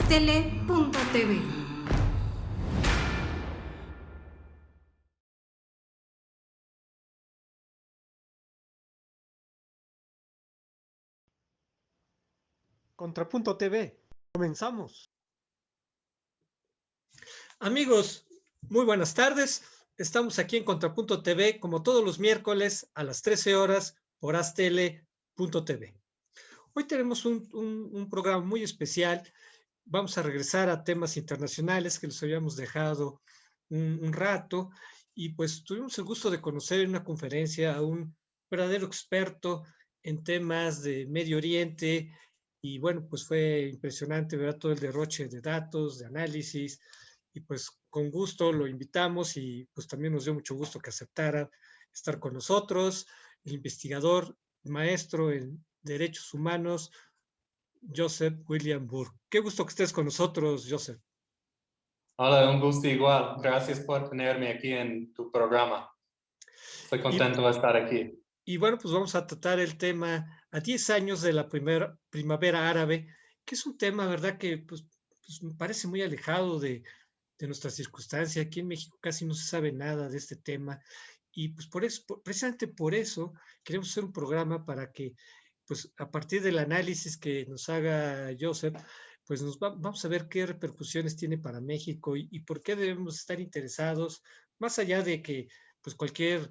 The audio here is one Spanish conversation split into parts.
porastele.tv. Contrapunto TV. Comenzamos. Amigos, muy buenas tardes. Estamos aquí en Contrapunto TV como todos los miércoles a las 13 horas por astele.tv. Hoy tenemos un programa muy especial. Vamos a regresar a temas internacionales que les habíamos dejado un rato y pues tuvimos el gusto de conocer en una conferencia a un verdadero experto en temas de Medio Oriente y bueno, pues fue impresionante ver todo el derroche de datos, de análisis y pues con gusto lo invitamos y pues también nos dio mucho gusto que aceptara estar con nosotros, el investigador, maestro en derechos humanos, Joseph William Burke. Qué gusto que estés con nosotros, Joseph. Hola, un gusto igual. Gracias por tenerme aquí en tu programa. Estoy contento de estar aquí. Y bueno, pues vamos a tratar el tema a 10 años de la primavera árabe, que es un tema, ¿verdad?, que pues me parece muy alejado de nuestra circunstancia. Aquí en México casi no se sabe nada de este tema. Y pues por eso, precisamente por eso, queremos hacer un programa para que, pues a partir del análisis que nos haga Joseph, pues vamos a ver qué repercusiones tiene para México y por qué debemos estar interesados, más allá de que pues cualquier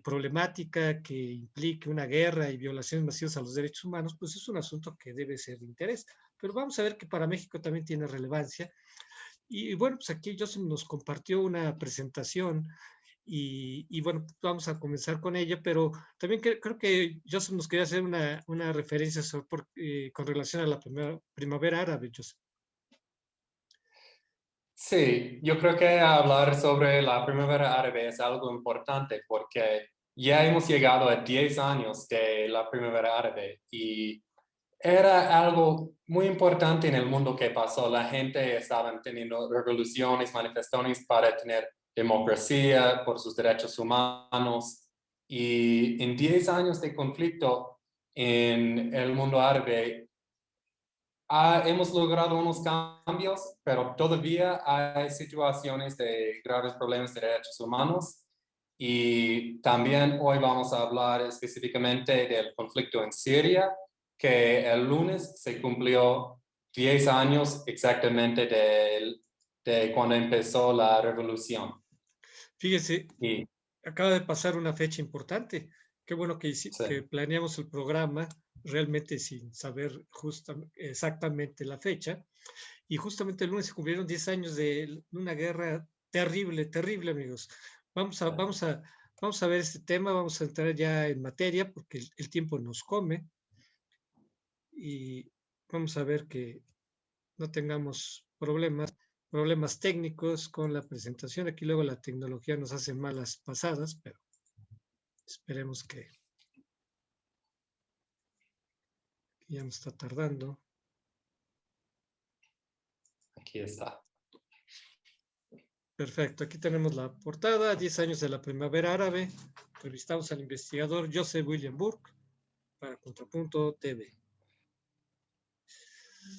problemática que implique una guerra y violaciones masivas a los derechos humanos, pues es un asunto que debe ser de interés. Pero vamos a ver que para México también tiene relevancia. Y bueno, pues aquí Joseph nos compartió una presentación y bueno, vamos a comenzar con ella, pero también creo que Joseph nos quería hacer una referencia con relación a la primavera árabe, Joseph. Sí, yo creo que hablar sobre la primavera árabe es algo importante porque ya hemos llegado a 10 años de la primavera árabe y era algo muy importante en el mundo que pasó. La gente estaba teniendo revoluciones, manifestaciones para tener democracia, por sus derechos humanos. Y en 10 años de conflicto en el mundo árabe, hemos logrado unos cambios, pero todavía hay situaciones de graves problemas de derechos humanos. Y también hoy vamos a hablar específicamente del conflicto en Siria, que el lunes se cumplió 10 años exactamente de cuando empezó la revolución. Fíjese, Y, acaba de pasar una fecha importante. Qué bueno que sí. planeamos el programa realmente sin saber exactamente la fecha. Y justamente el lunes se cumplieron 10 años de una guerra terrible, terrible, amigos. Vamos a ver este tema, vamos a entrar ya en materia porque el tiempo nos come y vamos a ver que no tengamos problemas técnicos con la presentación. Aquí luego la tecnología nos hace malas pasadas, pero esperemos que ya no está tardando. Aquí está. Perfecto, aquí tenemos la portada, 10 años de la primavera árabe. Entrevistamos al investigador Joseph William Burke para Contrapunto TV.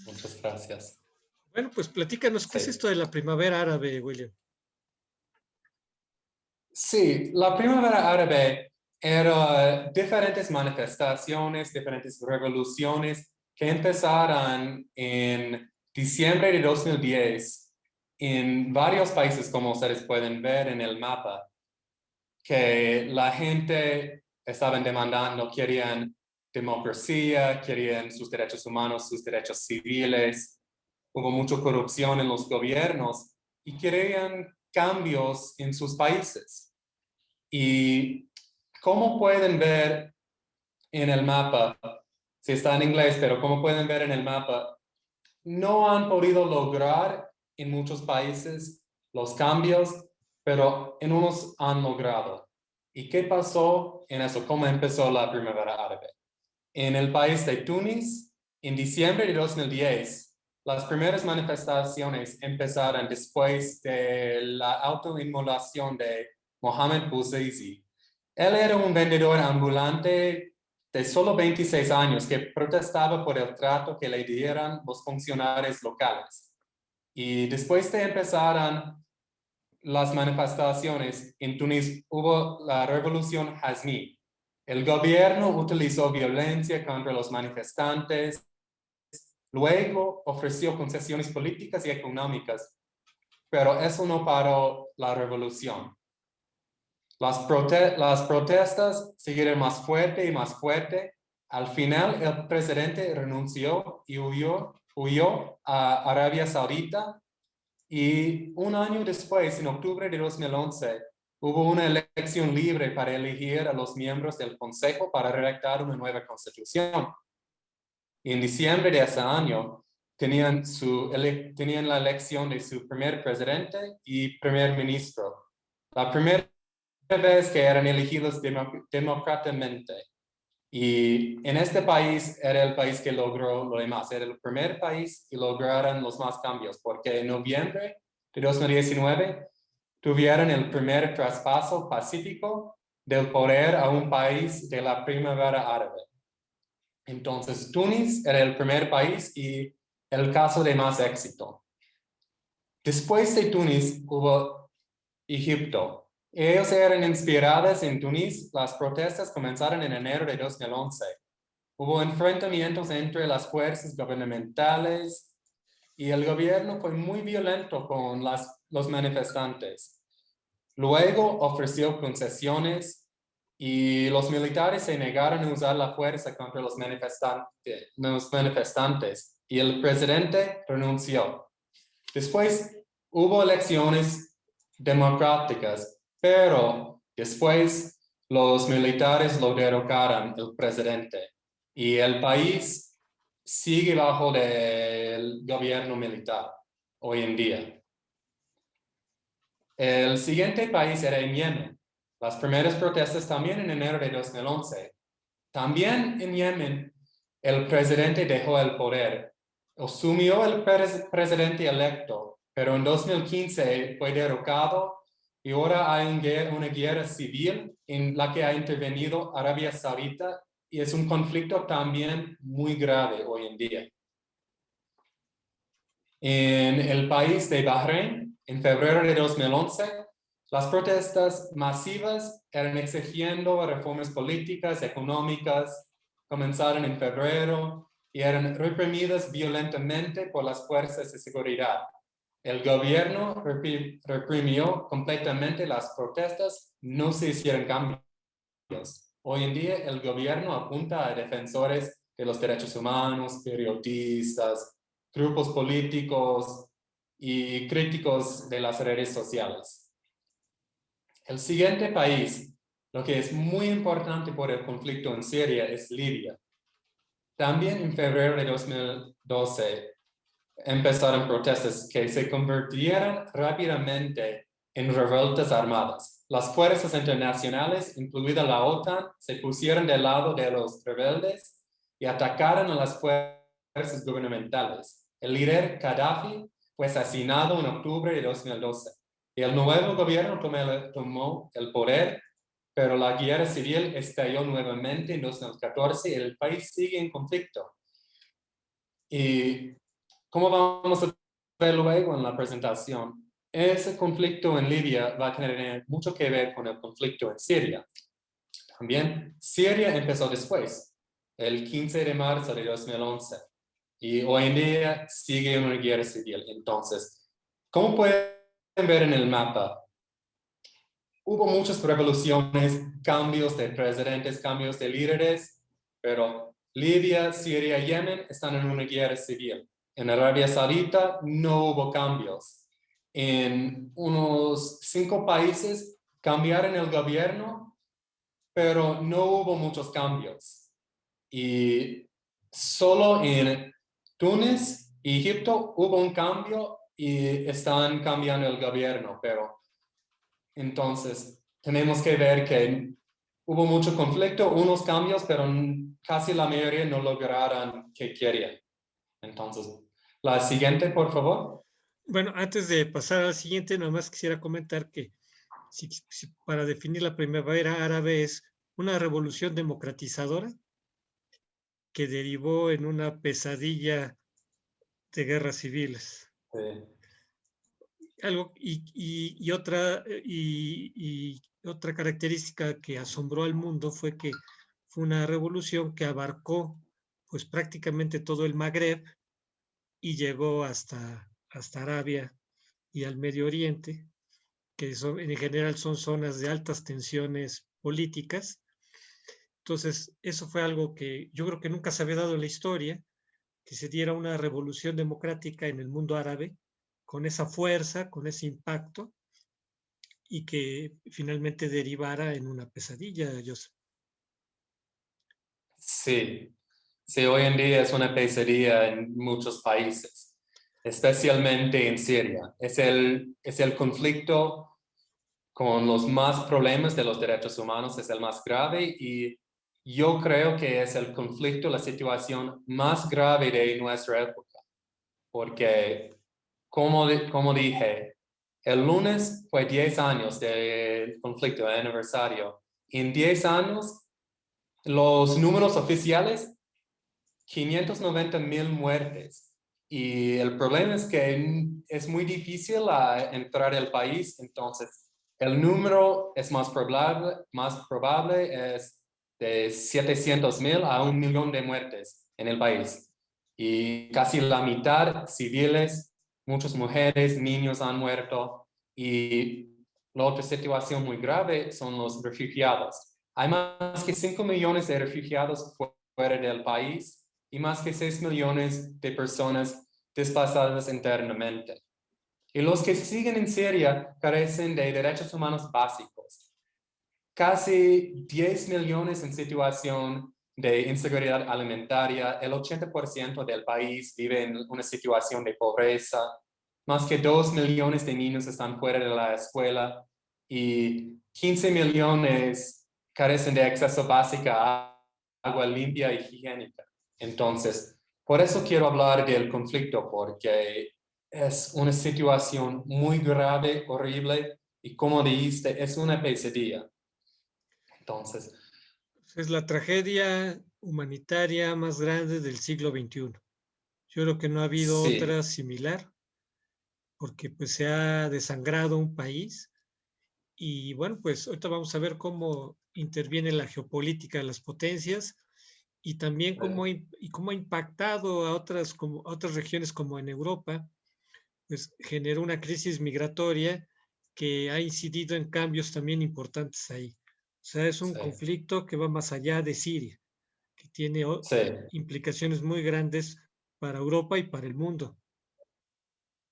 Muchas gracias. Bueno, pues platícanos, ¿qué es esto de la primavera árabe, William? Sí, la primavera árabe era diferentes manifestaciones, diferentes revoluciones que empezaron en diciembre de 2010 en varios países, como ustedes pueden ver en el mapa, que la gente estaban demandando, querían democracia, querían sus derechos humanos, sus derechos civiles. Hubo mucha corrupción en los gobiernos y querían cambios en sus países. Y como pueden ver en el mapa, si está en inglés, pero como pueden ver en el mapa, no han podido lograr en muchos países los cambios, pero en unos han logrado. ¿Y qué pasó en eso? ¿Cómo empezó la primavera árabe? En el país de Túnez, en diciembre de 2010, las primeras manifestaciones empezaron después de la autoinmolación de Mohamed Bouazizi. Él era un vendedor ambulante de solo 26 años que protestaba por el trato que le dieran los funcionarios locales. Y después de empezar las manifestaciones en Túnez, hubo la revolución Jazmí. El gobierno utilizó violencia contra los manifestantes, luego ofreció concesiones políticas y económicas, pero eso no paró la revolución. Las protestas siguieron más fuerte y más fuerte. Al final, el presidente renunció y huyó a Arabia Saudita. Y un año después, en octubre de 2011, hubo una elección libre para elegir a los miembros del Consejo para redactar una nueva constitución. Y en diciembre de ese año, tenían la elección de su primer presidente y primer ministro. La primera vez que eran elegidos democráticamente. Y en este país era el país que logró lo demás. Era el primer país que lograron los más cambios, porque en noviembre de 2019 tuvieron el primer traspaso pacífico del poder a un país de la primavera árabe. Entonces, Túnez era el primer país y el caso de más éxito. Después de Túnez hubo Egipto. Ellos eran inspirados en Túnez. Las protestas comenzaron en enero de 2011. Hubo enfrentamientos entre las fuerzas gubernamentales y el gobierno fue muy violento con los manifestantes. Luego ofreció concesiones y los militares se negaron a usar la fuerza contra los manifestantes y el presidente renunció. Después hubo elecciones democráticas, pero después los militares lo derrocaron el presidente y el país sigue bajo el gobierno militar hoy en día. El siguiente país era en Yemen. Las primeras protestas también en enero de 2011. También en Yemen, el presidente dejó el poder. Asumió el presidente electo, pero en 2015 fue derrocado y ahora hay una guerra civil en la que ha intervenido Arabia Saudita y es un conflicto también muy grave hoy en día. En el país de Bahrein, en febrero de 2011, las protestas masivas eran exigiendo reformas políticas, económicas, comenzaron en febrero y eran reprimidas violentamente por las fuerzas de seguridad. El gobierno reprimió completamente las protestas, no se hicieron cambios. Hoy en día el gobierno apunta a defensores de los derechos humanos, periodistas, grupos políticos y críticos de las redes sociales. El siguiente país, lo que es muy importante por el conflicto en Siria, es Libia. También en febrero de 2012 empezaron protestas que se convirtieron rápidamente en revueltas armadas. Las fuerzas internacionales, incluida la OTAN, se pusieron del lado de los rebeldes y atacaron a las fuerzas gubernamentales. El líder Gaddafi fue asesinado en octubre de 2012 y el nuevo gobierno tomó el poder, pero la guerra civil estalló nuevamente en 2014 y el país sigue en conflicto. Y como vamos a ver luego en la presentación, ese conflicto en Libia va a tener mucho que ver con el conflicto en Siria. También Siria empezó después, el 15 de marzo de 2011, y hoy en día sigue una guerra civil. Entonces, como pueden ver en el mapa, hubo muchas revoluciones, cambios de presidentes, cambios de líderes, pero Libia, Siria y Yemen están en una guerra civil. En Arabia Saudita no hubo cambios. En unos 5 países cambiaron el gobierno, pero no hubo muchos cambios. Y solo en Túnez y Egipto hubo un cambio y están cambiando el gobierno, pero entonces tenemos que ver que hubo mucho conflicto, unos cambios, pero casi la mayoría no lograron que querían. Entonces, la siguiente, por favor. Bueno, antes de pasar al siguiente, nada más quisiera comentar que si para definir la primavera árabe es una revolución democratizadora, que derivó en una pesadilla de guerras civiles. Sí. Otra característica que asombró al mundo fue que fue una revolución que abarcó pues prácticamente todo el Magreb y llegó hasta Arabia y al Medio Oriente, que en general son zonas de altas tensiones políticas. Entonces, eso fue algo que yo creo que nunca se había dado en la historia, que se diera una revolución democrática en el mundo árabe, con esa fuerza, con ese impacto, y que finalmente derivara en una pesadilla, Joseph. Sí, sí, hoy en día es una pesadilla en muchos países, especialmente en Siria. Es el conflicto con los más problemas de los derechos humanos, es el más grave y yo creo que es el conflicto, la situación más grave de nuestra época, porque como dije, el lunes fue 10 años del conflicto, el aniversario. En 10 años, los números oficiales, 590,000 muertes. Y el problema es que es muy difícil entrar al país, entonces el número es más probable es de 700,000 a 1,000,000 de muertes en el país. Y casi la mitad civiles, muchas mujeres, niños han muerto. Y la otra situación muy grave son los refugiados. Hay más que 5 millones de refugiados fuera del país y más que 6 millones de personas desplazadas internamente. Y los que siguen en Siria carecen de derechos humanos básicos. Casi 10 millones en situación de inseguridad alimentaria, el 80% del país vive en una situación de pobreza, más que 2 millones de niños están fuera de la escuela y 15 millones carecen de acceso básico a agua limpia y higiénica. Entonces, por eso quiero hablar del conflicto, porque es una situación muy grave, horrible, y como dijiste, es una pesadilla. Entonces, Es la tragedia humanitaria más grande del siglo XXI. Yo creo que no ha habido sí, otra similar, porque pues se ha desangrado un país y bueno, pues ahorita vamos a ver cómo interviene la geopolítica de las potencias y también cómo ha impactado a a otras regiones como en Europa, pues generó una crisis migratoria que ha incidido en cambios también importantes ahí. O sea, es un sí, conflicto que va más allá de Siria, que tiene sí, implicaciones muy grandes para Europa y para el mundo.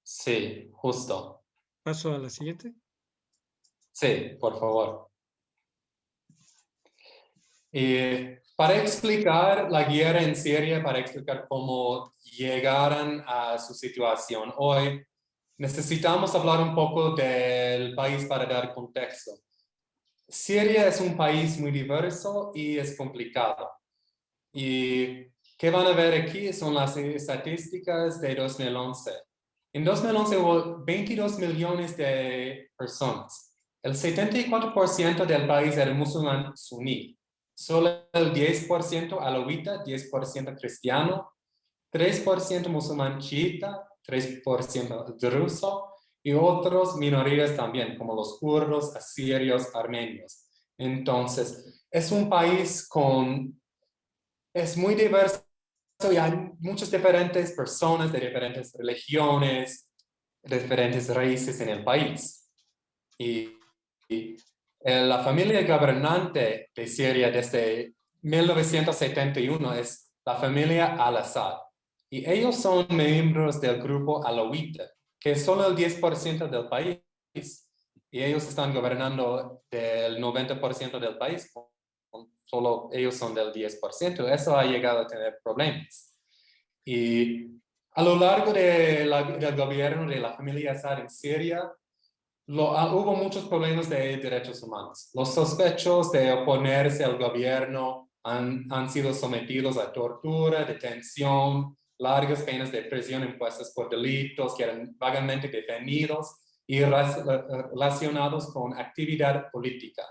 sí, justo. Paso a la siguiente. Sí, por favor. Y para explicar la guerra en Siria, para explicar cómo llegaron a su situación hoy, necesitamos hablar un poco del país para dar contexto. Siria es un país muy diverso y es complicado. Y qué van a ver aquí son las estadísticas de 2011. En 2011 hubo 22 millones de personas. El 74% del país era musulmán suní. Solo el 10% alawita, 10% cristiano, 3% musulmán chiita, 3% druso y otras minorías también, como los kurdos, asirios, armenios. Entonces, es un país es muy diverso y hay muchas diferentes personas de diferentes religiones, de diferentes raíces en el país. Y la familia gobernante de Siria desde 1971 es la familia Al-Assad. Y ellos son miembros del grupo alawita, que es solo el 10% del país. Y ellos están gobernando del 90% del país. Solo ellos son del 10%. Eso ha llegado a tener problemas. Y a lo largo del gobierno de la familia Assad en Siria, hubo muchos problemas de derechos humanos. Los sospechosos de oponerse al gobierno han sido sometidos a tortura, detención, largas penas de prisión impuestas por delitos que eran vagamente definidos y relacionados con actividad política.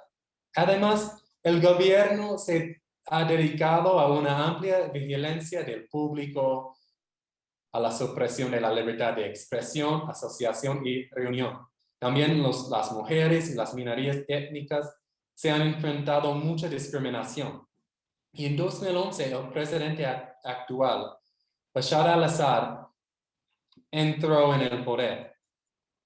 Además, el gobierno se ha dedicado a una amplia vigilancia del público, a la supresión de la libertad de expresión, asociación y reunión. También las mujeres y las minorías étnicas se han enfrentado a mucha discriminación. Y en 2011, el presidente actual, Bashar al-Assad, entró en el poder.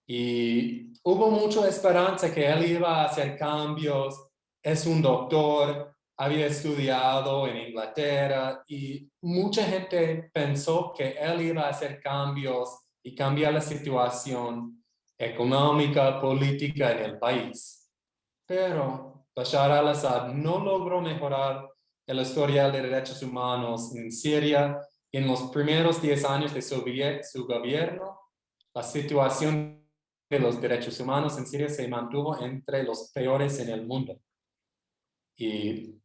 Y hubo mucha esperanza que él iba a hacer cambios. Es un doctor, había estudiado en Inglaterra y mucha gente pensó que él iba a hacer cambios y cambiar la situación económica, política en el país. Pero Bashar al-Assad no logró mejorar el historial de derechos humanos en Siria. En los primeros 10 años de su gobierno, la situación de los derechos humanos en Siria se mantuvo entre los peores en el mundo. Y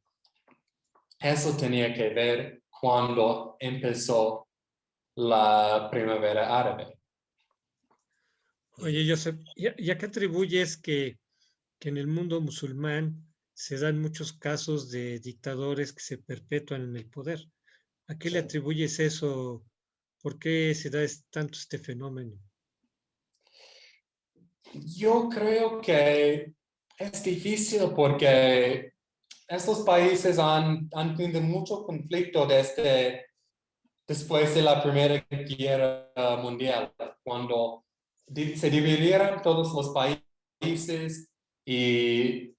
eso tenía que ver cuando empezó la primavera árabe. Oye, Joseph, ¿y a qué atribuyes que en el mundo musulmán se dan muchos casos de dictadores que se perpetúan en el poder? ¿A qué le atribuyes eso? ¿Por qué se da tanto este fenómeno? Yo creo que es difícil porque estos países han tenido mucho conflicto después de la Primera Guerra Mundial, cuando se dividieron todos los países y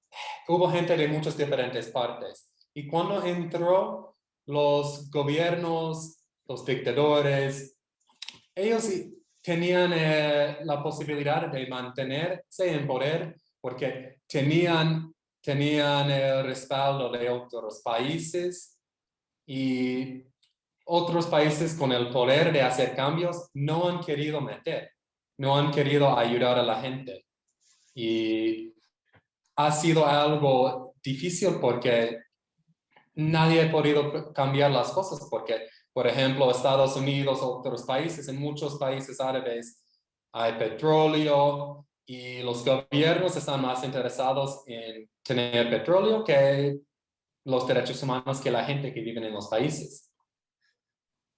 hubo gente de muchas diferentes partes. Y cuando entró los gobiernos, los dictadores, ellos tenían la posibilidad de mantenerse en poder porque tenían el respaldo de otros países y otros países con el poder de hacer cambios no han querido no han querido ayudar a la gente. Y ha sido algo difícil porque nadie ha podido cambiar las cosas porque, por ejemplo, Estados Unidos, otros países, en muchos países árabes hay petróleo y los gobiernos están más interesados en tener petróleo que los derechos humanos que la gente que vive en los países.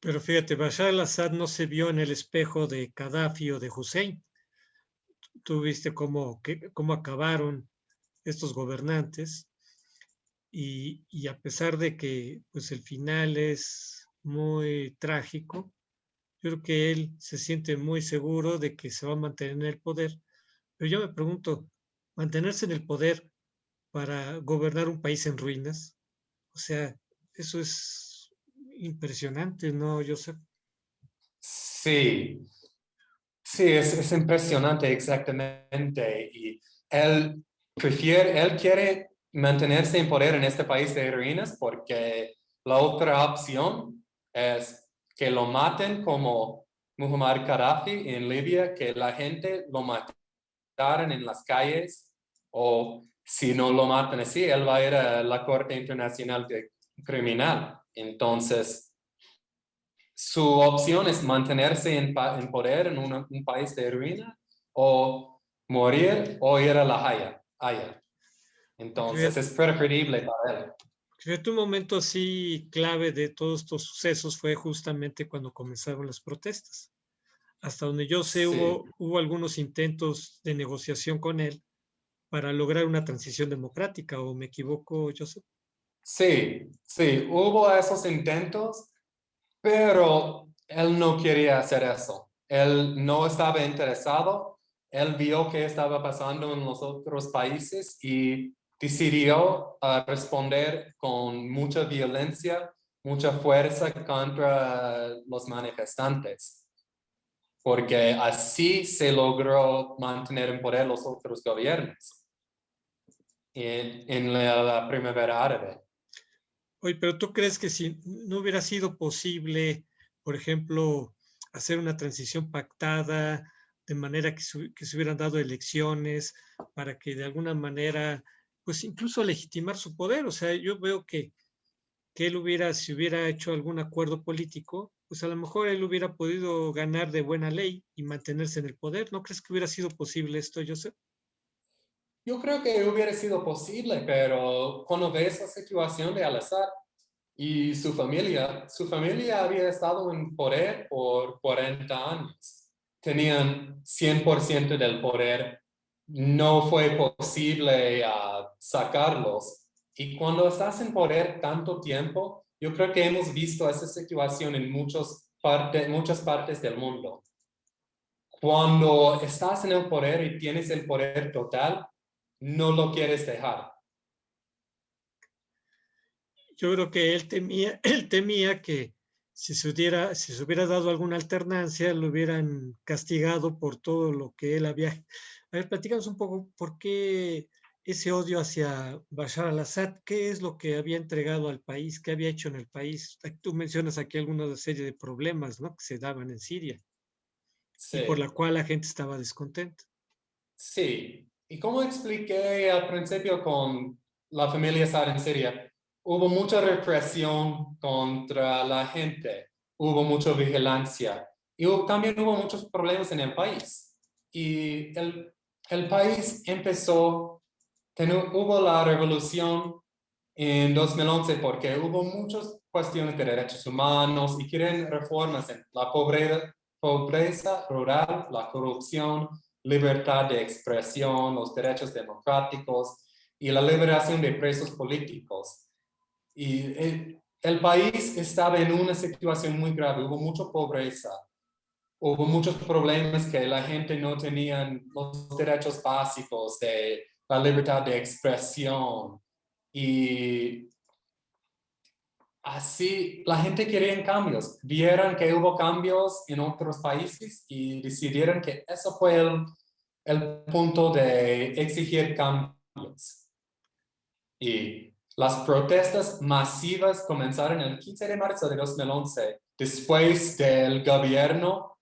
Pero fíjate, Bashar al-Assad no se vio en el espejo de Gaddafi o de Hussein. Tú viste cómo acabaron estos gobernantes y a pesar de que pues el final es muy trágico, yo creo que él se siente muy seguro de que se va a mantener en el poder. Pero yo me pregunto, mantenerse en el poder para gobernar un país en ruinas, o sea, eso es impresionante, ¿no, Joseph? Sí, sí, es impresionante exactamente. Y él él quiere mantenerse en poder en este país de ruinas porque la otra opción es que lo maten como Muammar Gaddafi en Libia, que la gente lo mataran en las calles, o si no lo matan así, él va a ir a la Corte Internacional Criminal. Entonces, su opción es mantenerse en poder en un país de ruina o morir o ir a la Haya. Entonces es preferible para él. Fíjate, un momento así clave de todos estos sucesos fue justamente cuando comenzaron las protestas. Hasta donde yo sé, Sí, hubo algunos intentos de negociación con él para lograr una transición democrática, ¿o me equivoco, Joseph? sí, hubo esos intentos, pero él no quería hacer eso. Él no estaba interesado. Él vio qué estaba pasando en los otros países y decidió responder con mucha violencia, mucha fuerza contra los manifestantes, porque así se logró mantener en poder los otros gobiernos en la primavera árabe. Oye, pero ¿tú crees que si no hubiera sido posible, por ejemplo, hacer una transición pactada de manera que se hubieran dado elecciones para que de alguna manera, pues incluso legitimar su poder? O sea, yo veo que él hubiera, si hubiera hecho algún acuerdo político, pues a lo mejor él hubiera podido ganar de buena ley y mantenerse en el poder. ¿No crees que hubiera sido posible esto, Joseph? Yo creo que hubiera sido posible, pero cuando ves la situación de Al-Assad, Y su familia había estado en poder por 40 años. Tenían 100% del poder. No fue posible sacarlos. Y cuando estás en poder tanto tiempo, yo creo que hemos visto esa situación en muchas partes del mundo. Cuando estás en el poder y tienes el poder total, no lo quieres dejar. Yo creo que él temía que si se hubiera dado alguna alternancia, lo hubieran castigado por todo lo que él había. A ver, platícanos un poco por qué ese odio hacia Bashar al-Assad, qué es lo que había entregado al país, qué había hecho en el país. Tú mencionas aquí alguna serie de problemas, ¿no?, que se daban en Siria y por la Sí. cual la gente estaba descontenta. Sí, y como expliqué al principio con la familia Assad en Siria, hubo mucha represión contra la gente, hubo mucha vigilancia y también hubo muchos problemas en el país. Y el país hubo la revolución en 2011 porque hubo muchas cuestiones de derechos humanos y quieren reformas en la pobreza rural, la corrupción, libertad de expresión, los derechos democráticos y la liberación de presos políticos. Y el país estaba en una situación muy grave, hubo mucha pobreza, hubo muchos problemas que la gente no tenía los derechos básicos de la libertad de expresión. Y así la gente quería cambios, vieron que hubo cambios en otros países y decidieron que eso fue el punto de exigir cambios. Y las protestas masivas comenzaron el 15 de marzo de 2011. Después del gobierno,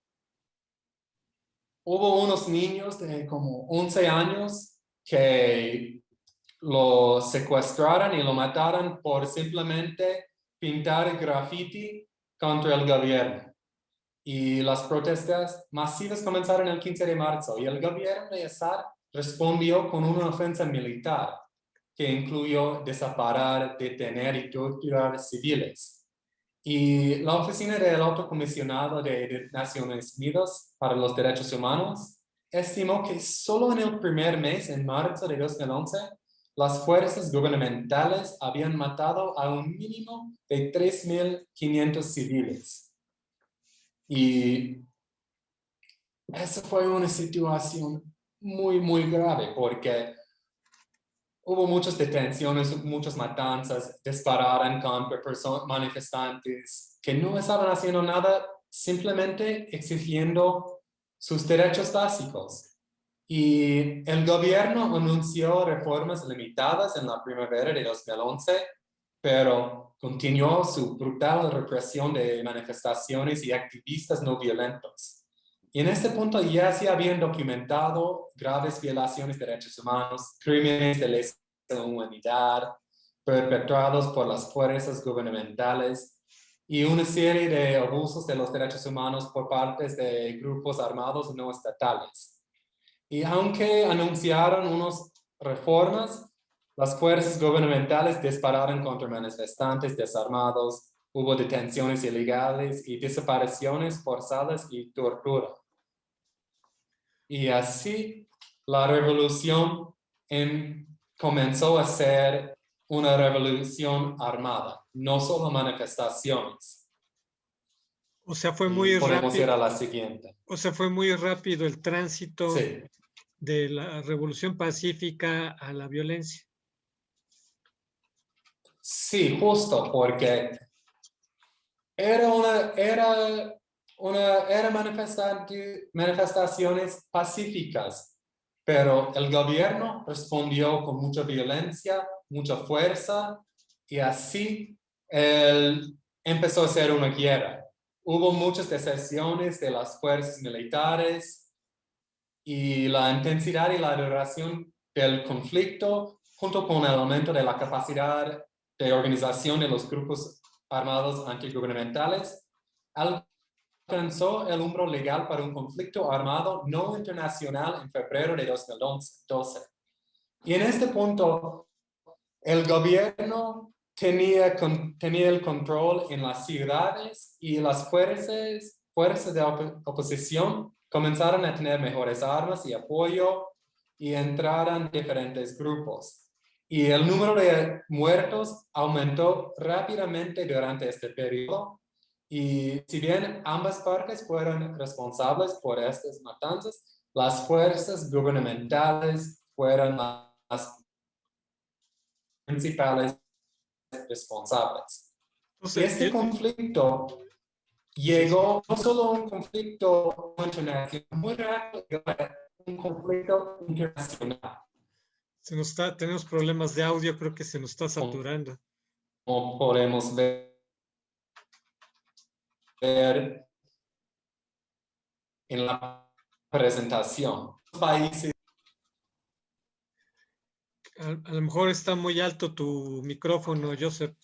hubo unos niños de como 11 años que lo secuestraron y lo mataron por simplemente pintar graffiti contra el gobierno. Y las protestas masivas comenzaron el 15 de marzo y el gobierno de Assad respondió con una ofensa militar que incluyó desaparar, detener y torturar civiles. Y la Oficina del Alto Comisionado de Naciones Unidas para los Derechos Humanos estimó que solo en el primer mes, en marzo de 2011, las fuerzas gubernamentales habían matado a un mínimo de 3.500 civiles. Y esa fue una situación muy, muy grave porque hubo muchas detenciones, muchas matanzas, dispararon contra manifestantes que no estaban haciendo nada, simplemente exigiendo sus derechos básicos. Y el gobierno anunció reformas limitadas en la primavera de 2011, pero continuó su brutal represión de manifestaciones y activistas no violentos. Y en este punto ya se habían documentado graves violaciones de derechos humanos, crímenes de lesa humanidad perpetrados por las fuerzas gubernamentales y una serie de abusos de los derechos humanos por parte de grupos armados no estatales. Y aunque anunciaron unas reformas, las fuerzas gubernamentales dispararon contra manifestantes desarmados, hubo detenciones ilegales y desapariciones forzadas y tortura. Y así la revolución comenzó a ser una revolución armada, no solo manifestaciones. O sea, fue Y muy podemos ir rápido. a la siguiente. O sea, fue muy rápido el tránsito Sí. de la revolución pacífica a la violencia. Sí, justo, porque eran manifestaciones pacíficas, pero el gobierno respondió con mucha violencia, mucha fuerza, y así empezó a ser una guerra. Hubo muchas deserciones de las fuerzas militares y la intensidad y la duración del conflicto, junto con el aumento de la capacidad de organización de los grupos armados antigubernamentales, alcanzó el umbral legal para un conflicto armado no internacional en febrero de 2012. Y en este punto, el gobierno tenía el control en las ciudades y las fuerzas de oposición comenzaron a tener mejores armas y apoyo y entraron diferentes grupos. Y el número de muertos aumentó rápidamente durante este periodo. Y si bien ambas partes fueron responsables por estas matanzas, las fuerzas gubernamentales fueron las principales responsables. Y Entonces, este conflicto llegó no solo a un conflicto internacional, muy rápido, un conflicto internacional. tenemos problemas de audio, creo que se nos está saturando. Como podemos ver en la presentación. Países. A lo mejor está muy alto tu micrófono, Joseph,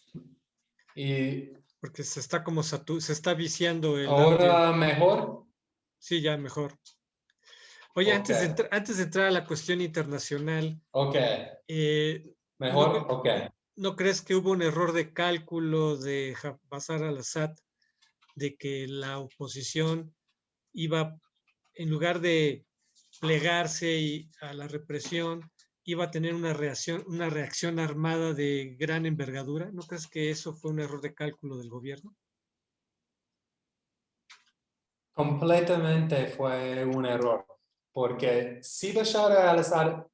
Y porque se está como se está viciando el ahora audio. mejor. Sí, ya mejor. Oye, Ok. antes de entrar a la cuestión internacional, Ok. Mejor. Ok. ¿no crees que hubo un error de cálculo de Bashar al-Assad, de que la oposición iba, en lugar de plegarse a la represión, iba a tener una reacción armada de gran envergadura? ¿No crees que eso fue un error de cálculo del gobierno? Completamente fue un error, porque si Bashar al-Assad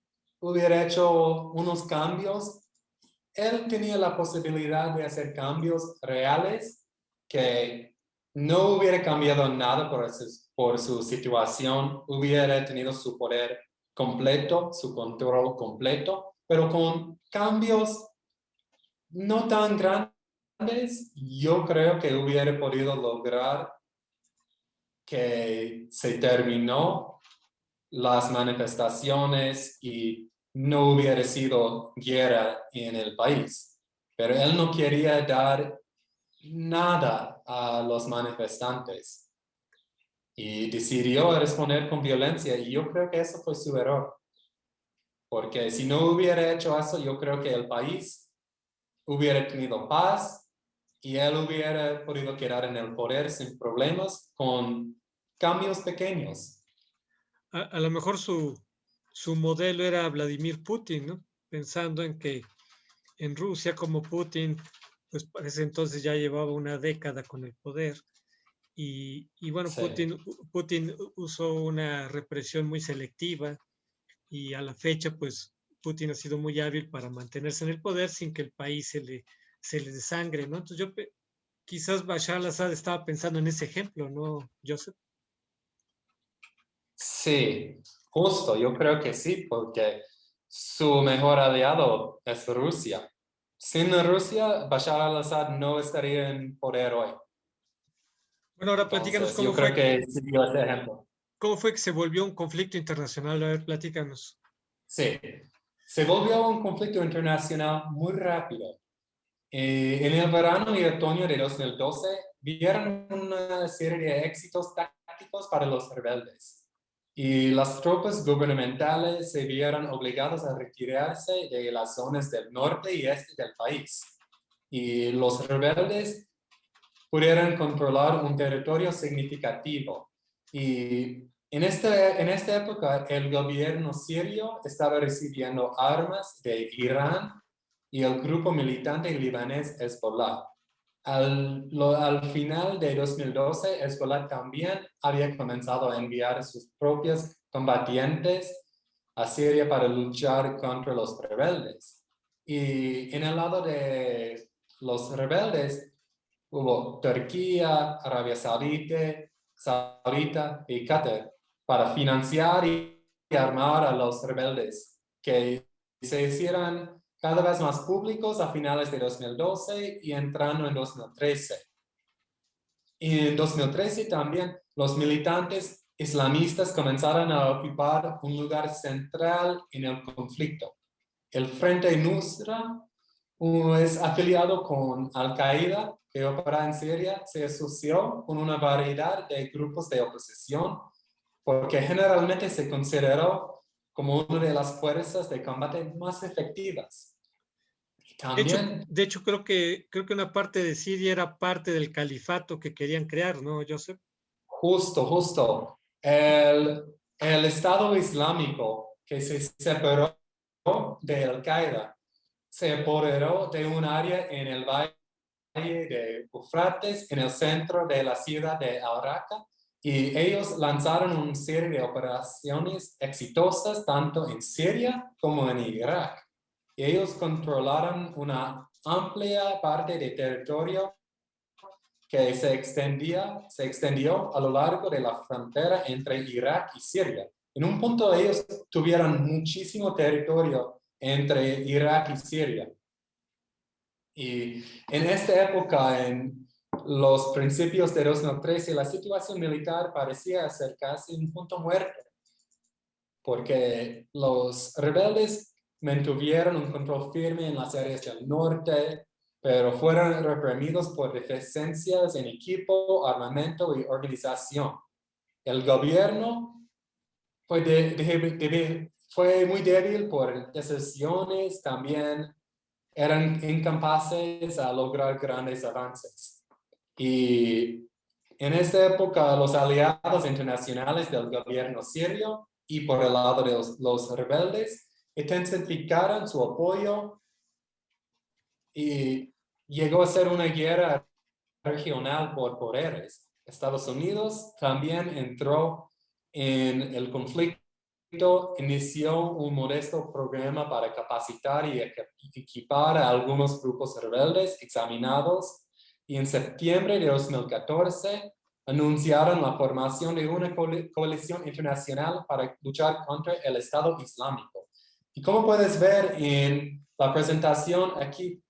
hubiera hecho unos cambios, él tenía la posibilidad de hacer cambios reales que no hubiera cambiado nada por su situación, hubiera tenido su poder completo, su control completo, pero con cambios no tan grandes, yo creo que hubiera podido lograr que se terminó las manifestaciones y no hubiera sido guerra en el país. Pero él no quería dar nada a los manifestantes y decidió responder con violencia, y yo creo que eso fue su error. Porque si no hubiera hecho eso, yo creo que el país hubiera tenido paz y él hubiera podido quedar en el poder sin problemas con cambios pequeños. A lo mejor su modelo era Vladimir Putin, ¿no? Pensando en que en Rusia, como Putin, pues parece entonces ya llevaba una década con el poder. Y bueno, Sí. Putin usó una represión muy selectiva, y a la fecha, pues Putin ha sido muy hábil para mantenerse en el poder sin que el país se le desangre, ¿no? Entonces quizás Bashar al-Assad estaba pensando en ese ejemplo, ¿no, Joseph? Sí, justo, yo creo que sí, porque su mejor aliado es Rusia. Sin Rusia, Bashar al-Assad no estaría en poder hoy. Bueno, ahora platícanos Entonces, yo creo que siguió ese ejemplo. cómo fue que se volvió un conflicto internacional. A ver, platícanos. Sí, se volvió un conflicto internacional muy rápido. En el verano y otoño de 2012, vieron una serie de éxitos tácticos para los rebeldes. Y las tropas gubernamentales se vieron obligadas a retirarse de las zonas del norte y este del país. Y los rebeldes pudieron controlar un territorio significativo. Y en esta época, el gobierno sirio estaba recibiendo armas de Irán y el grupo militante libanés Hezbollah. Al final de 2012, Hezbollah también había comenzado a enviar sus propios combatientes a Siria para luchar contra los rebeldes. Y en el lado de los rebeldes hubo Turquía, Arabia Saudita y Qatar para financiar y armar a los rebeldes, que se hicieran cada vez más públicos a finales de 2012 y entrando en 2013. Y en 2013 también los militantes islamistas comenzaron a ocupar un lugar central en el conflicto. El Frente Nusra es afiliado con Al-Qaeda, que opera en Siria, se asoció con una variedad de grupos de oposición porque generalmente se consideró como una de las fuerzas de combate más efectivas. También, De hecho creo que una parte de Siria era parte del califato que querían crear, ¿no, Joseph? justo, el Estado Islámico que se separó de Al-Qaeda se apoderó de un área en el valle de Eufrates, en el centro de la ciudad de Al-Raqqa, y ellos lanzaron una serie de operaciones exitosas tanto en Siria como en Irak. Y ellos controlaron una amplia parte de territorio que se extendió a lo largo de la frontera entre Irak y Siria. En un punto ellos tuvieron muchísimo territorio entre Irak y Siria. Y en esta época, en los principios de 2013, la situación militar parecía acercarse a un punto muerto, porque los rebeldes mantuvieron un control firme en las áreas del norte, pero fueron reprimidos por deficiencias en equipo, armamento y organización. El gobierno fue muy débil por decisiones, también eran incapaces a lograr grandes avances. Y en esta época, los aliados internacionales del gobierno sirio y por el lado de los rebeldes intensificaron su apoyo y llegó a ser una guerra regional por poderes. Estados Unidos también entró en el conflicto, inició un modesto programa para capacitar y equipar a algunos grupos rebeldes examinados, y en septiembre de 2014 anunciaron la formación de una coalición internacional para luchar contra el Estado Islámico. Y como puedes ver en la presentación aquí,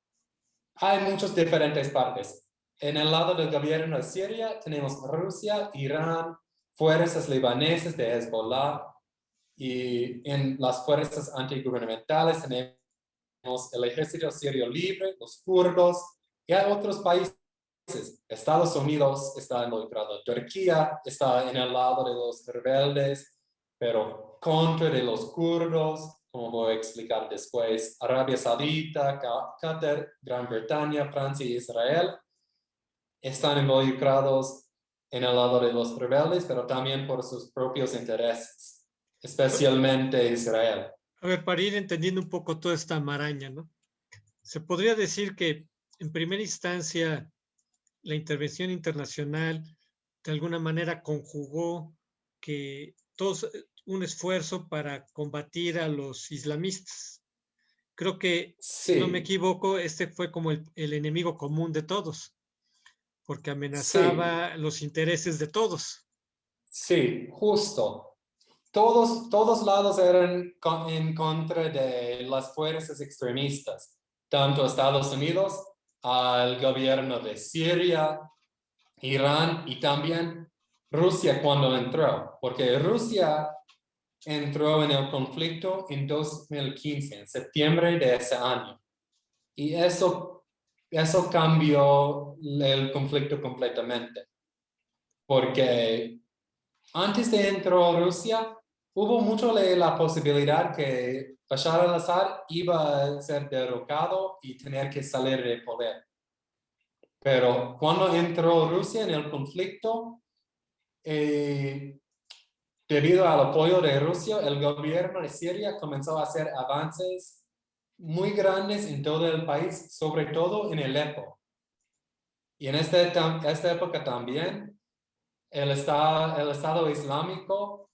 hay muchas diferentes partes. En el lado del gobierno de Siria tenemos Rusia, Irán, fuerzas libanesas de Hezbollah, y en las fuerzas antigubernamentales tenemos el ejército sirio libre, los kurdos, y hay otros países. Estados Unidos está involucrado, Turquía está en el lado de los rebeldes, pero contra de los kurdos, como voy a explicar después. Arabia Saudita, Qatar, Gran Bretaña, Francia y Israel están involucrados en el lado de los rebeldes, pero también por sus propios intereses, especialmente Israel. A ver, para ir entendiendo un poco toda esta maraña, ¿no? Se podría decir que en primera instancia la intervención internacional de alguna manera conjugó que todos un esfuerzo para combatir a los islamistas. Creo que, si no me Sí, equivoco, este fue como el enemigo común de todos, porque sí, amenazaba los intereses de todos. sí, justo. Todos lados eran en contra de las fuerzas extremistas, tanto Estados Unidos, al gobierno de Siria, Irán y también Rusia cuando entró, porque Rusia entró en el conflicto en 2015, en septiembre de ese año. Y eso cambió el conflicto completamente, porque antes de entrar Rusia, hubo mucho de la posibilidad que Bashar al-Assad iba a ser derrocado y tener que salir del poder. Pero cuando entró Rusia en el conflicto, debido al apoyo de Rusia, el gobierno de Siria comenzó a hacer avances muy grandes en todo el país, sobre todo en Alepo. Y en esta época también, el Estado Islámico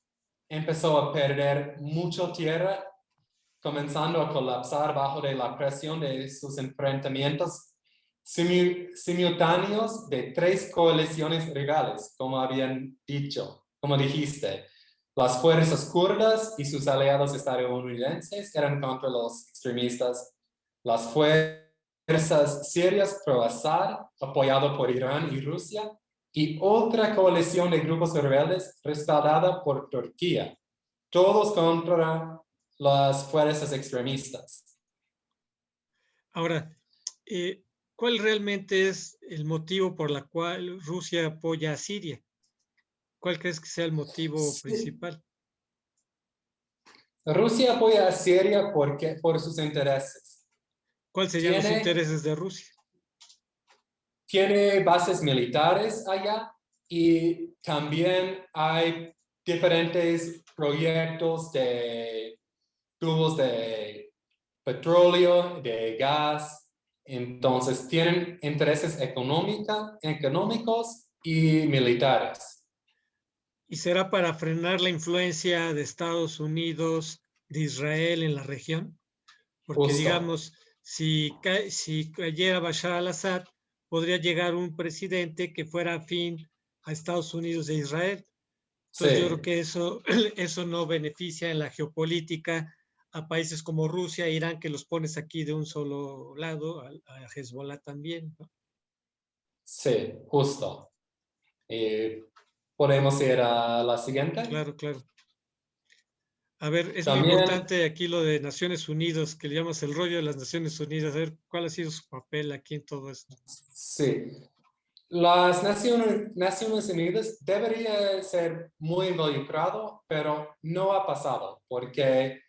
empezó a perder mucha tierra, comenzando a colapsar bajo de la presión de sus enfrentamientos simultáneos de 3 coaliciones rivales, como habían dicho, como dijiste. Las fuerzas kurdas y sus aliados estadounidenses eran contra los extremistas. Las fuerzas sirias pro-Assad, apoyado por Irán y Rusia, y otra coalición de grupos rebeldes respaldada por Turquía, todos contra las fuerzas extremistas. Ahora, ¿cuál realmente es el motivo por el cual Rusia apoya a Siria? ¿Cuál crees que sea el motivo Sí. principal? Rusia apoya a Siria por sus intereses. ¿Cuáles serían los Tiene- intereses de Rusia? Tiene bases militares allá y también hay diferentes proyectos de tubos de petróleo, de gas. Entonces, tienen intereses económicos y militares. ¿Y será para frenar la influencia de Estados Unidos, de Israel en la región? Porque Justo. digamos, si cayera Bashar al-Assad, podría llegar un presidente que fuera afín a Estados Unidos e Israel. Entonces yo creo Sí, que eso no beneficia en la geopolítica a países como Rusia e Irán, que los pones aquí de un solo lado, a Hezbollah también, ¿no? sí, justo. ¿Podemos ir a la siguiente? Claro, claro. A ver, es muy También, importante aquí lo de Naciones Unidas, que le llamas el rollo de las Naciones Unidas. A ver, ¿cuál ha sido su papel aquí en todo esto? sí, las Naciones Unidas debería ser muy involucrado, pero no ha pasado, porque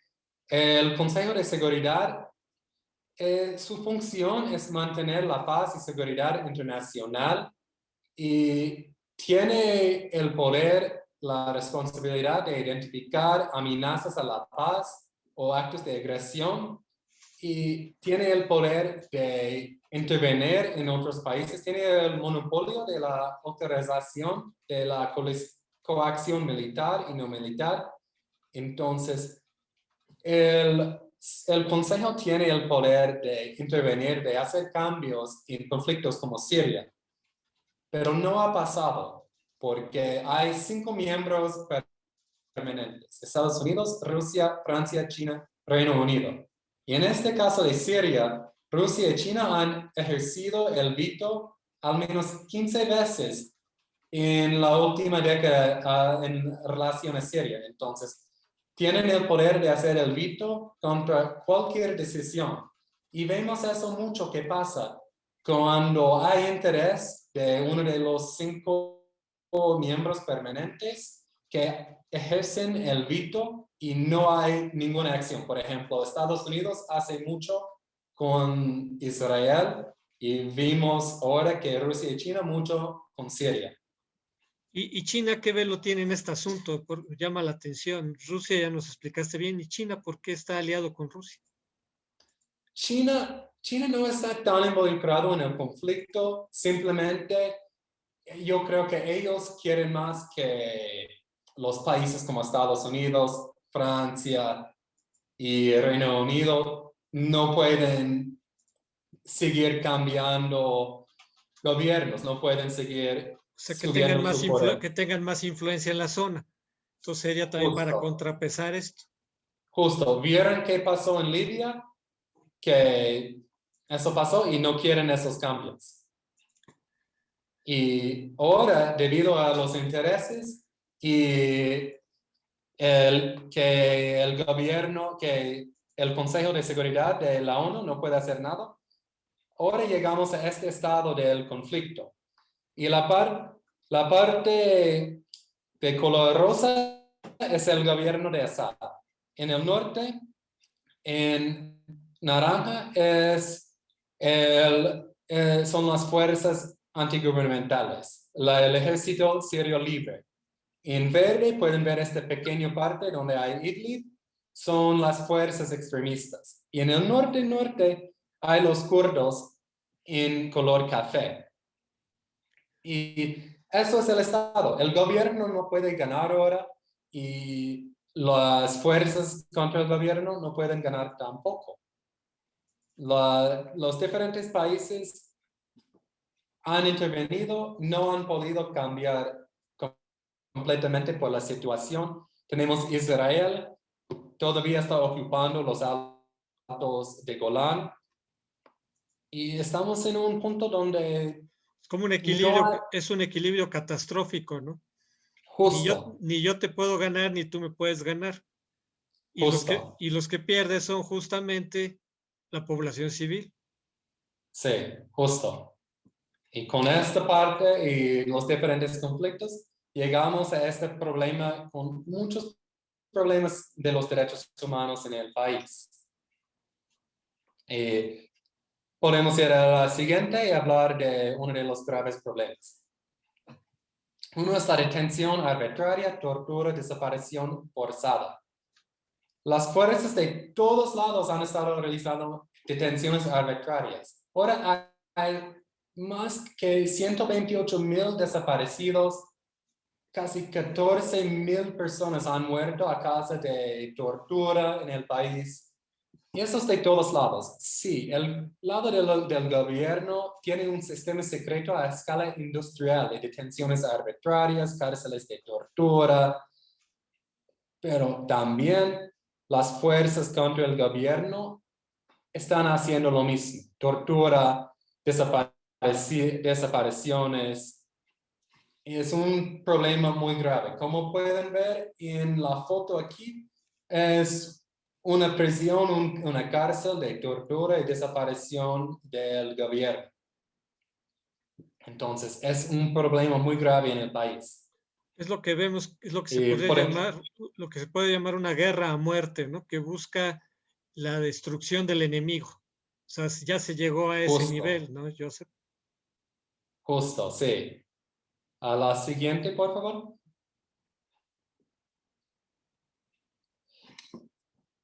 el Consejo de Seguridad, su función es mantener la paz y seguridad internacional y tiene el poder, la responsabilidad de identificar amenazas a la paz o actos de agresión y tiene el poder de intervenir en otros países, tiene el monopolio de la autorización de la coacción militar y no militar. Entonces, el Consejo tiene el poder de intervenir, de hacer cambios en conflictos como Siria, pero no ha pasado porque hay 5 miembros permanentes: Estados Unidos, Rusia, Francia, China, Reino Unido. Y en este caso de Siria, Rusia y China han ejercido el veto al menos 15 veces en la última década en relación a Siria. Entonces, tienen el poder de hacer el veto contra cualquier decisión. Y vemos eso mucho que pasa cuando hay interés de uno de los 5 miembros permanentes que ejercen el veto y no hay ninguna acción. Por ejemplo, Estados Unidos hace mucho con Israel y vimos ahora que Rusia y China mucho con Siria. ¿Y China qué velo tiene en este asunto? Llama la atención. Rusia ya nos explicaste bien. ¿Y China por qué está aliado con Rusia? China no está tan involucrado en el conflicto, simplemente yo creo que ellos quieren más que los países como Estados Unidos, Francia y Reino Unido no pueden seguir cambiando gobiernos, no pueden seguir O sea, subiendo su poder. que tengan más influencia en la zona. Entonces sería también para Justo, contrapesar esto. justo. ¿Vieron qué pasó en Libia? Que eso pasó y no quieren esos cambios. Y ahora, debido a los intereses y que el gobierno, que el Consejo de Seguridad de la ONU no puede hacer nada, ahora llegamos a este estado del conflicto. Y la parte de color rosa es el gobierno de Assad. En el norte, en naranja, son las fuerzas antigubernamentales, el ejército sirio libre. En verde pueden ver esta pequeña parte donde hay Idlib, son las fuerzas extremistas. Y en el norte hay los kurdos en color café. Y eso es el estado. El gobierno no puede ganar ahora y las fuerzas contra el gobierno no pueden ganar tampoco. Los diferentes países han intervenido, no han podido cambiar completamente por la situación. Tenemos Israel, todavía está ocupando los altos de Golán y estamos en un punto donde Es como un no equilibrio, hay, es un equilibrio catastrófico, ¿no? justo, Ni yo te puedo ganar, ni tú me puedes ganar. justo, Y los que pierden son justamente la población civil. sí, justo. Y con esta parte y los diferentes conflictos, llegamos a este problema con muchos problemas de los derechos humanos en el país. podemos ir a la siguiente y hablar de uno de los graves problemas. Uno es la detención arbitraria, tortura, desaparición forzada. Las fuerzas de todos lados han estado realizando detenciones arbitrarias. Ahora hay más que 128,000 desaparecidos, casi 14,000 personas han muerto a causa de tortura en el país. Y eso es de todos lados. Sí, el lado del gobierno tiene un sistema secreto a escala industrial de detenciones arbitrarias, cárceles de tortura, pero también las fuerzas contra el gobierno están haciendo lo mismo. Tortura, desapariciones. Y es un problema muy grave. Como pueden ver en la foto aquí, es una prisión, una cárcel de tortura y desaparición del gobierno. Entonces, es un problema muy grave en el país. Es lo que vemos, es lo que se Y podría llamar, lo que se puede llamar una guerra a muerte, ¿no? Que busca la destrucción del enemigo. O sea, ya se llegó a ese Justo. nivel, ¿no, Joseph? Justo, sí. A la siguiente, por favor.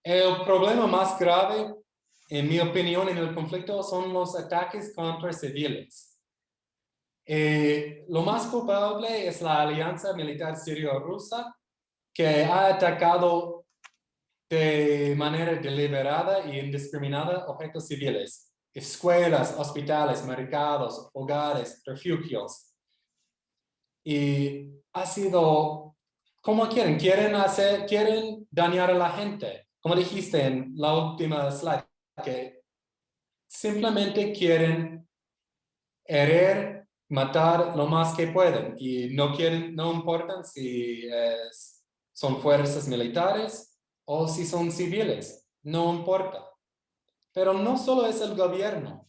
El problema más grave, en mi opinión, en el conflicto son los ataques contra civiles. Lo más culpable es la alianza militar sirio-rusa, que ha atacado de manera deliberada y indiscriminada objetos civiles, escuelas, hospitales, mercados, hogares, refugios. Y ha sido, como quieren dañar a la gente. Como dijiste en la última slide, que simplemente quieren herir, matar lo más que pueden y no importan si son fuerzas militares o si son civiles, no importa. Pero no solo es el gobierno.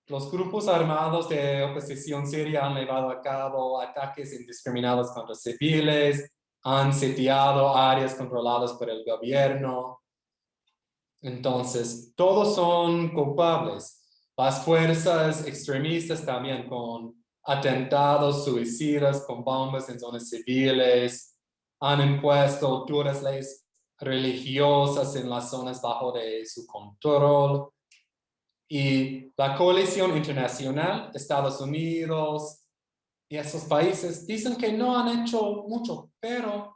Los grupos armados de oposición siria han llevado a cabo ataques indiscriminados contra civiles, han sitiado áreas controladas por el gobierno. Entonces, todos son culpables. Las fuerzas extremistas también con atentados, suicidas, con bombas en zonas civiles, han impuesto duras leyes religiosas en las zonas bajo de su control. Y la coalición internacional, Estados Unidos y esos países dicen que no han hecho mucho, pero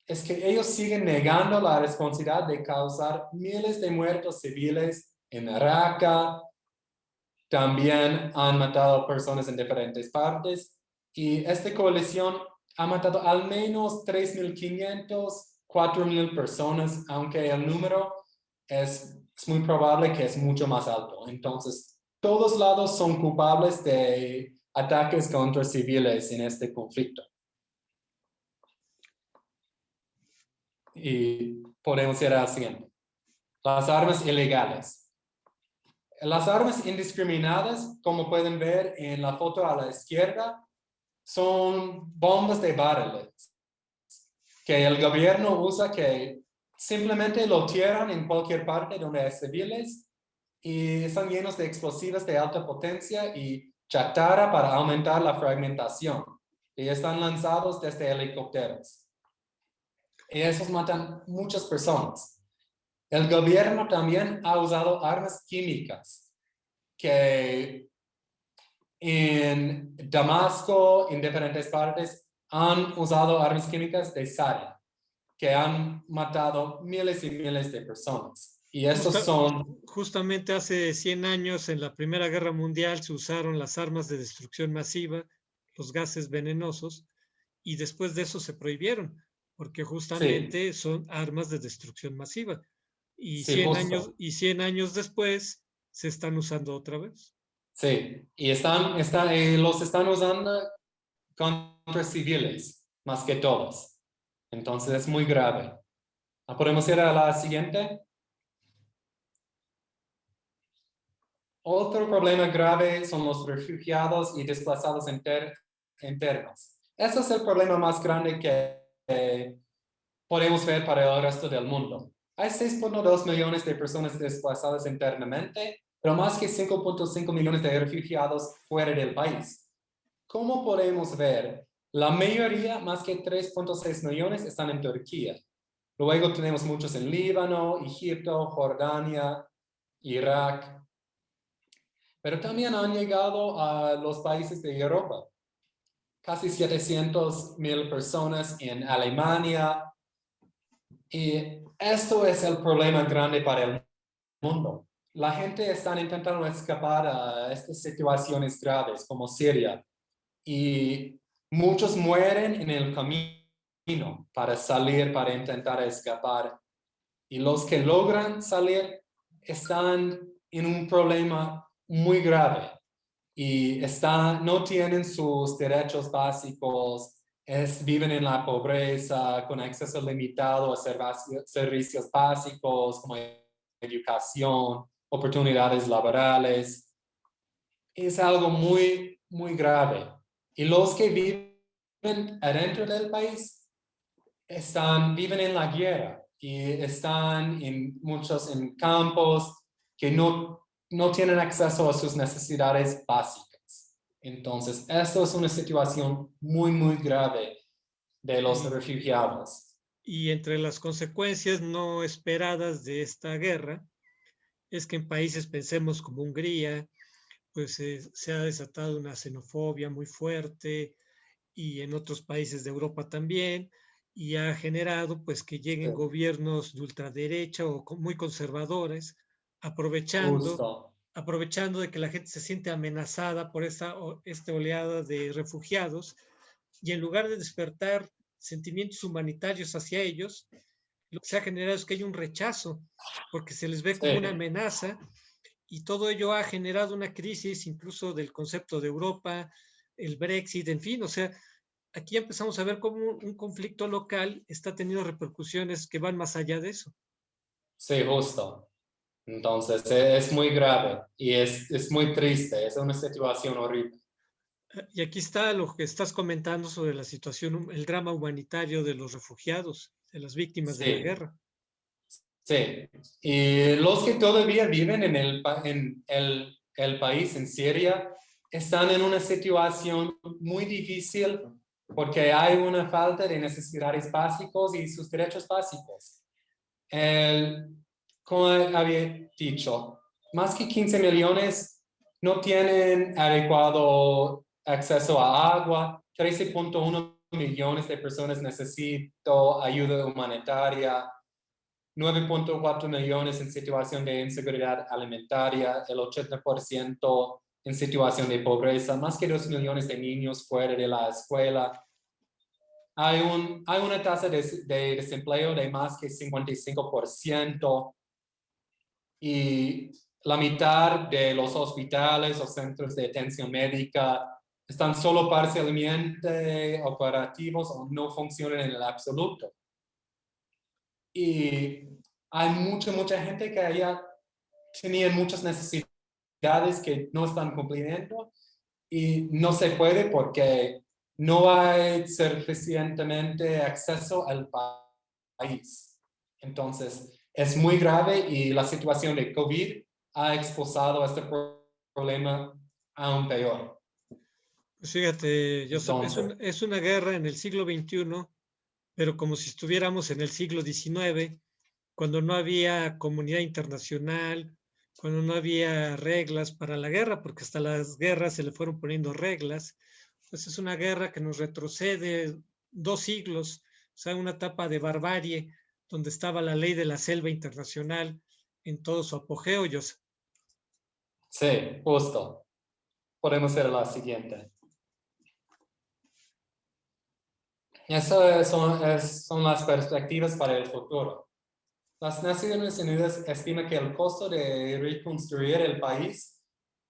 es que ellos siguen negando la responsabilidad de causar miles de muertos civiles en Raqqa. También han matado personas en diferentes partes y esta coalición ha matado al menos 3,500, 4,000 personas, aunque el número es muy probable que es mucho más alto. Entonces, todos lados son culpables de ataques contra civiles en este conflicto. Y podemos ir al siguiente. Las armas ilegales. Las armas indiscriminadas, como pueden ver en la foto a la izquierda, son bombas de barriles que el gobierno usa, que simplemente lo tiran en cualquier parte donde hay civiles y están llenos de explosivos de alta potencia y chatarra para aumentar la fragmentación. Y están lanzados desde helicópteros. Y esos matan muchas personas. El gobierno también ha usado armas químicas que en Damasco, en diferentes partes, han usado armas químicas de saria que han matado miles y miles de personas. Y estos son... Justamente hace 100 años, en la Primera Guerra Mundial, se usaron las armas de destrucción masiva, los gases venenosos, y después de eso se prohibieron, porque justamente son armas de destrucción masiva. Y, sí, 100 años después se están usando otra vez. Sí, y los están usando contra civiles, más que todos. Entonces es muy grave. ¿Podemos ir a la siguiente? Otro problema grave son los refugiados y desplazados internos. Ese es el problema más grande que podemos ver para el resto del mundo. Hay 6,2 millones de personas desplazadas internamente pero más que 5.5 millones de refugiados fuera del país. Como podemos ver, la mayoría, más que 3.6 millones, están en Turquía. Luego tenemos muchos en Líbano, Egipto, Jordania, Irak. Pero también han llegado a los países de Europa. Casi 700,000 personas en Alemania. Y esto es el problema grande para el mundo. La gente está intentando escapar a estas situaciones graves como Siria. Y muchos mueren en el camino para salir, para intentar escapar. Y los que logran salir están en un problema muy grave y no tienen sus derechos básicos, viven en la pobreza, con acceso limitado a servicios básicos como educación, oportunidades laborales. Es algo muy, muy grave. Y los que viven adentro del país viven en la guerra y están muchos en campos que no tienen acceso a sus necesidades básicas. Entonces, esto es una situación muy, muy grave de los refugiados. Y entre las consecuencias no esperadas de esta guerra es que en países, pensemos como Hungría, pues se ha desatado una xenofobia muy fuerte, y en otros países de Europa también, y ha generado pues que lleguen gobiernos de ultraderecha o muy conservadores, aprovechando de que la gente se siente amenazada por esta oleada de refugiados, y en lugar de despertar sentimientos humanitarios hacia ellos, lo que se ha generado es que hay un rechazo, porque se les ve como una amenaza, y todo ello ha generado una crisis incluso del concepto de Europa, el Brexit, en fin, o sea, aquí empezamos a ver cómo un conflicto local está teniendo repercusiones que van más allá de eso. Sí, justo. Entonces, es muy grave y es muy triste, es una situación horrible. Y aquí está lo que estás comentando sobre la situación, el drama humanitario de los refugiados, de las víctimas de la guerra. Sí, y los que todavía viven en el país, en Siria, están en una situación muy difícil porque hay una falta de necesidades básicas y sus derechos básicos. Como había dicho, más que 15 millones no tienen adecuado acceso a agua, 13.1 millones de personas necesitan ayuda humanitaria, 9.4 millones en situación de inseguridad alimentaria, el 80% en situación de pobreza, más que 2 millones de niños fuera de la escuela. Hay una tasa de desempleo de más que 55% y la mitad de los hospitales o centros de atención médica están solo parcialmente operativos o no funcionan en el absoluto. Y hay mucha gente que allá tenía muchas necesidades que no están cumpliendo y no se puede porque no hay suficientemente acceso al país. Entonces, es muy grave y la situación de COVID ha expuesto este problema aún peor. Pues fíjate, Joseph, Entonces, es una guerra en el siglo XXI, pero como si estuviéramos en el siglo XIX, cuando no había comunidad internacional, cuando no había reglas para la guerra, porque hasta las guerras se le fueron poniendo reglas. Pues es una guerra que nos retrocede 2 siglos, o sea, una etapa de barbarie, donde estaba la ley de la selva internacional en todo su apogeo, Joseph. sí, justo. Podemos hacer la siguiente. Esas son las perspectivas para el futuro. Las Naciones Unidas estima que el costo de reconstruir el país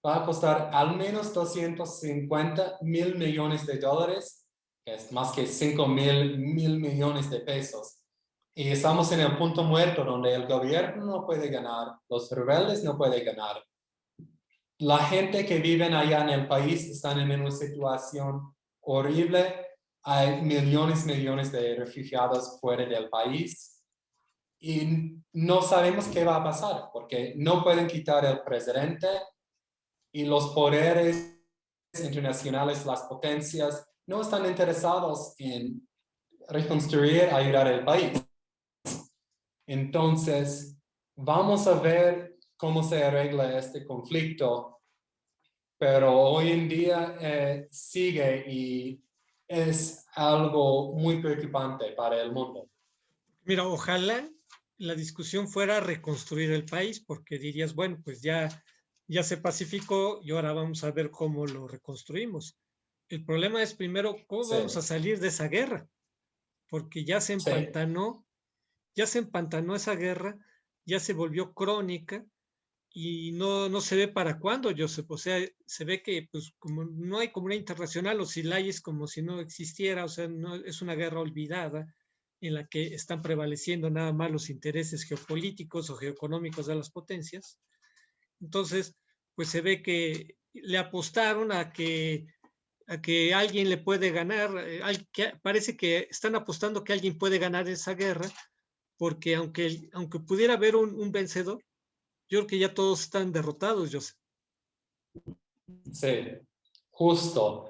va a costar al menos 250,000 millones de dólares, que es más que 5,000 millones de pesos. Y estamos en el punto muerto donde el gobierno no puede ganar, los rebeldes no pueden ganar. La gente que vive allá en el país están en una situación horrible. Hay millones de refugiados fuera del país. y no sabemos qué va a pasar, porque no pueden quitar el presidente y los poderes internacionales, las potencias, no están interesados en reconstruir, ayudar al país. Entonces, vamos a ver cómo se arregla este conflicto, pero hoy en día sigue y es algo muy preocupante para el mundo. Mira, ojalá la discusión fuera reconstruir el país, porque dirías, bueno, pues ya se pacificó y ahora vamos a ver cómo lo reconstruimos. El problema es primero cómo Sí, vamos a salir de esa guerra, porque sí, ya se empantanó esa guerra, ya se volvió crónica y no se ve para cuándo, Joseph. O sea, se ve que pues como no hay comunidad internacional o si la hay es como si no existiera, o sea, no, es una guerra olvidada en la que están prevaleciendo nada más los intereses geopolíticos o geoeconómicos de las potencias. Entonces, pues se ve que le apostaron a que alguien le puede ganar, que parece que están apostando que alguien puede ganar esa guerra, porque aunque pudiera haber un vencedor, yo creo que ya todos están derrotados, Joseph. sí, justo.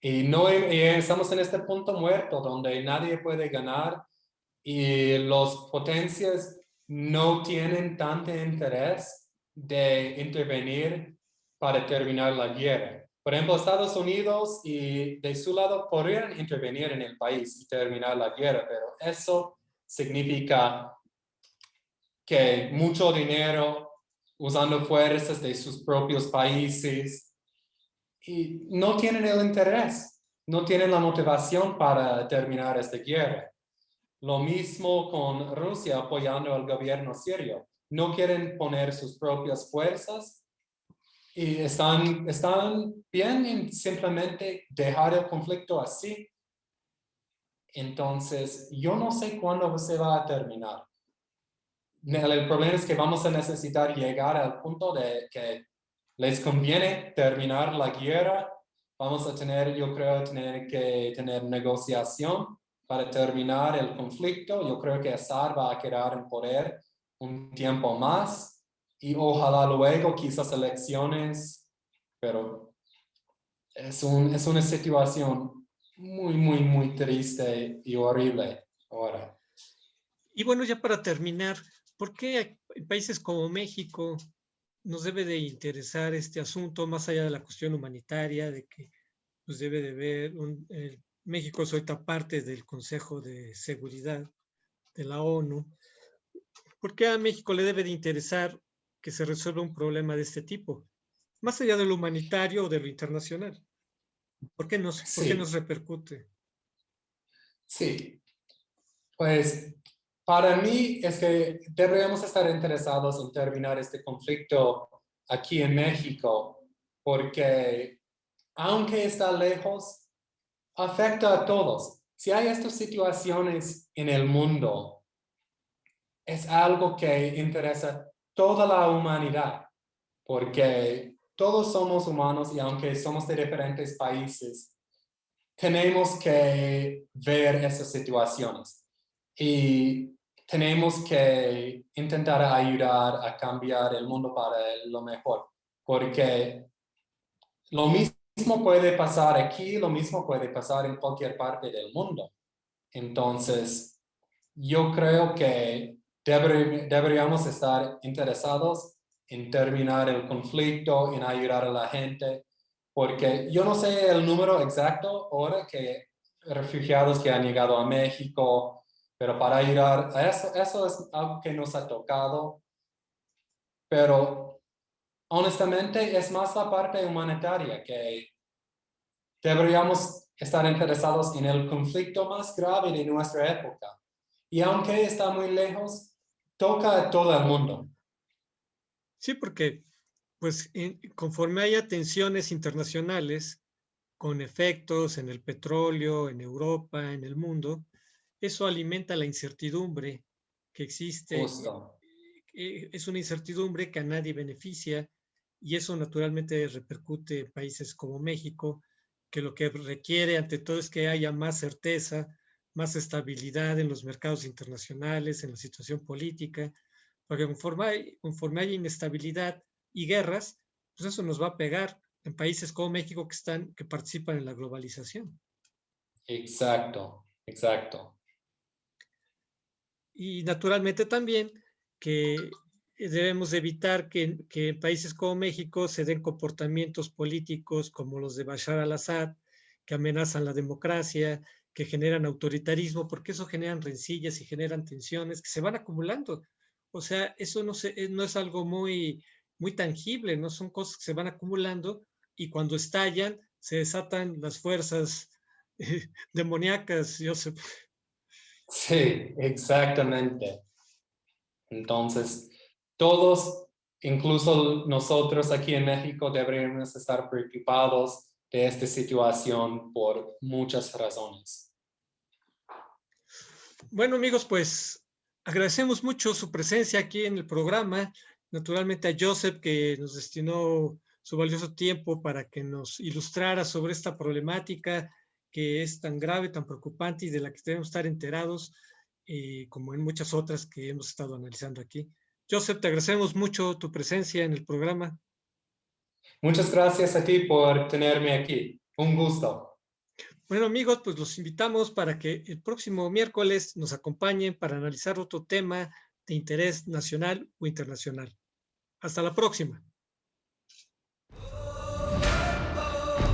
Y no y estamos en este punto muerto donde nadie puede ganar y las potencias no tienen tanto interés de intervenir para terminar la guerra. Por ejemplo, Estados Unidos y de su lado podrían intervenir en el país y terminar la guerra, pero eso significa que mucho dinero usando fuerzas de sus propios países y no tienen el interés, no tienen la motivación para terminar esta guerra. Lo mismo con Rusia apoyando al gobierno sirio. No quieren poner sus propias fuerzas y están bien en simplemente dejar el conflicto así. Entonces, yo no sé cuándo se va a terminar. El problema es que vamos a necesitar llegar al punto de que les conviene terminar la guerra. Vamos a tener, yo creo, tener que tener negociación para terminar el conflicto. Yo creo que Assad va a quedar en poder un tiempo más y ojalá luego quizás elecciones, pero es una situación muy, muy, muy triste y horrible ahora. Y bueno, ya para terminar, ¿por qué en países como México nos debe de interesar este asunto más allá de la cuestión humanitaria, de que pues debe de haber México es ahorita parte del Consejo de Seguridad de la ONU? ¿Por qué a México le debe de interesar que se resuelva un problema de este tipo? Más allá de lo humanitario o de lo internacional. ¿Por qué Sí, nos repercute? sí. Pues para mí es que deberíamos estar interesados en terminar este conflicto aquí en México, porque aunque está lejos, afecta a todos. Si hay estas situaciones en el mundo, es algo que interesa a toda la humanidad, porque todos somos humanos y aunque somos de diferentes países, tenemos que ver esas situaciones y tenemos que intentar ayudar a cambiar el mundo para lo mejor, porque lo mismo puede pasar aquí, lo mismo puede pasar en cualquier parte del mundo. Entonces, yo creo que deberíamos estar interesados en terminar el conflicto, en ayudar a la gente, porque yo no sé el número exacto ahora que refugiados que han llegado a México, pero para ayudar a eso es algo que nos ha tocado, pero honestamente es más la parte humanitaria que deberíamos estar interesados en el conflicto más grave de nuestra época. Y aunque está muy lejos, toca a todo el mundo. Sí, porque pues conforme haya tensiones internacionales con efectos en el petróleo, en Europa, en el mundo, eso alimenta la incertidumbre que existe. Justo. Es una incertidumbre que a nadie beneficia y eso naturalmente repercute en países como México, que lo que requiere ante todo es que haya más certeza, más estabilidad en los mercados internacionales, en la situación política, porque conforme hay inestabilidad y guerras, pues eso nos va a pegar en países como México que participan en la globalización. Exacto, exacto. Y naturalmente también que debemos evitar que en países como México se den comportamientos políticos como los de Bashar al-Assad, que amenazan la democracia, que generan autoritarismo, porque eso generan rencillas y generan tensiones que se van acumulando. O sea, eso no es algo muy tangible, no son cosas que se van acumulando y cuando estallan se desatan las fuerzas demoníacas, Joseph. Sí, exactamente. Entonces, todos, incluso nosotros aquí en México, deberíamos estar preocupados de esta situación por muchas razones. Bueno, amigos, pues agradecemos mucho su presencia aquí en el programa. Naturalmente a Joseph, que nos destinó su valioso tiempo para que nos ilustrara sobre esta problemática que es tan grave, tan preocupante y de la que debemos estar enterados, como en muchas otras que hemos estado analizando aquí. Joseph, te agradecemos mucho tu presencia en el programa. Muchas gracias a ti por tenerme aquí. Un gusto. Bueno, amigos, pues los invitamos para que el próximo miércoles nos acompañen para analizar otro tema de interés nacional o internacional. Hasta la próxima.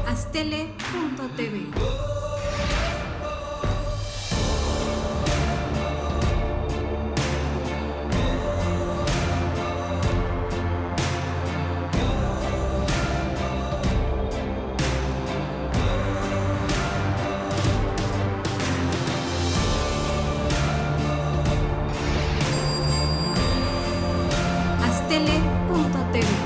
Astele.tv Astele.tv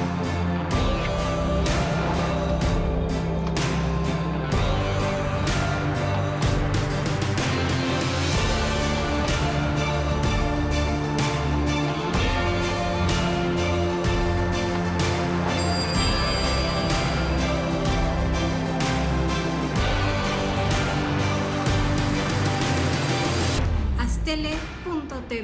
Astele.tv